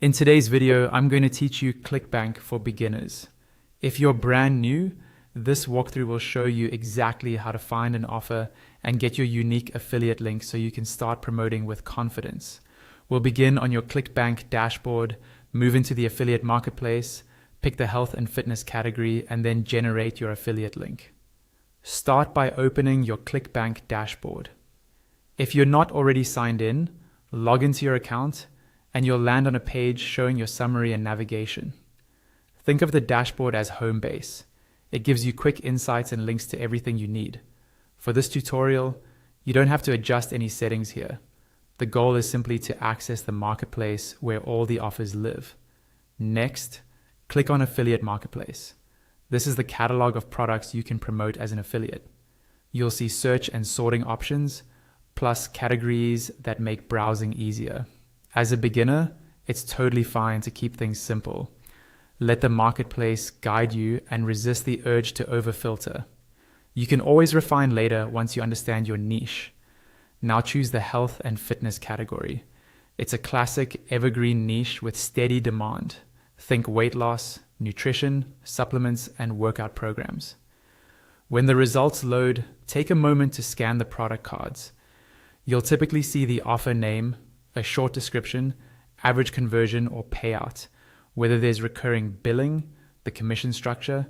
In today's video, I'm going to teach you Clickbank for beginners. If you're brand new, this walkthrough will show you exactly how to find an offer and get your unique affiliate link so you can start promoting with confidence. We'll begin on your Clickbank dashboard, move into the affiliate marketplace, pick the health and fitness category, and then generate your affiliate link. Start by opening your Clickbank dashboard. If you're not already signed in, log into your account and you'll land on a page showing your summary and navigation. Think of the dashboard as home base. It gives you quick insights and links to everything you need. For this tutorial, you don't have to adjust any settings here. The goal is simply to access the marketplace where all the offers live. Next, click on Affiliate Marketplace. This is the catalog of products you can promote as an affiliate. You'll see search and sorting options, plus categories that make browsing easier. As a beginner, it's totally fine to keep things simple. Let the marketplace guide you and resist the urge to overfilter. You can always refine later once you understand your niche. Now choose the health and fitness category. It's a classic evergreen niche with steady demand. Think weight loss, nutrition, supplements, and workout programs. When the results load, take a moment to scan the product cards. You'll typically see the offer name, a short description, average conversion or payout, whether there's recurring billing, the commission structure,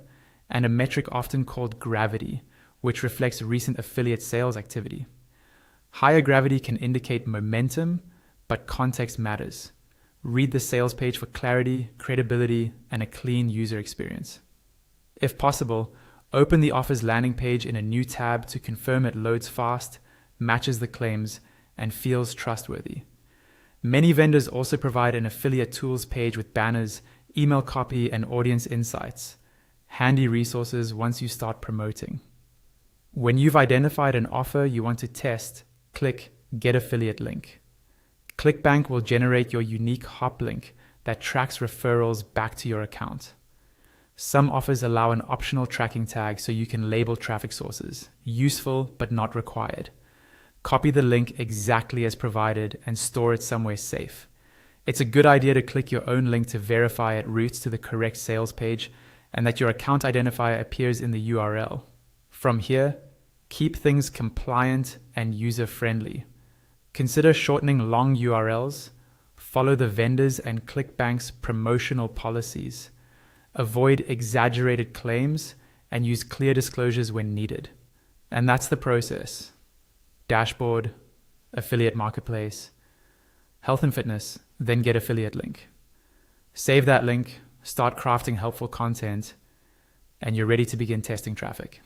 and a metric often called gravity, which reflects recent affiliate sales activity. Higher gravity can indicate momentum, but context matters. Read the sales page for clarity, credibility, and a clean user experience. If possible, open the offers landing page in a new tab to confirm it loads fast, matches the claims, and feels trustworthy. Many vendors also provide an affiliate tools page with banners, email copy, and audience insights. Handy resources once you start promoting. When you've identified an offer you want to test, click Get Affiliate Link. Clickbank will generate your unique hop link that tracks referrals back to your account. Some offers allow an optional tracking tag so you can label traffic sources, useful but not required. Copy the link exactly as provided and store it somewhere safe. It's a good idea to click your own link to verify it routes to the correct sales page and that your account identifier appears in the URL. From here, keep things compliant and user-friendly. Consider shortening long URLs, follow the vendors and Clickbank's promotional policies, avoid exaggerated claims, and use clear disclosures when needed. And that's the process. Dashboard, affiliate marketplace, health and fitness, then get affiliate link. Save that link, start crafting helpful content, and you're ready to begin testing traffic.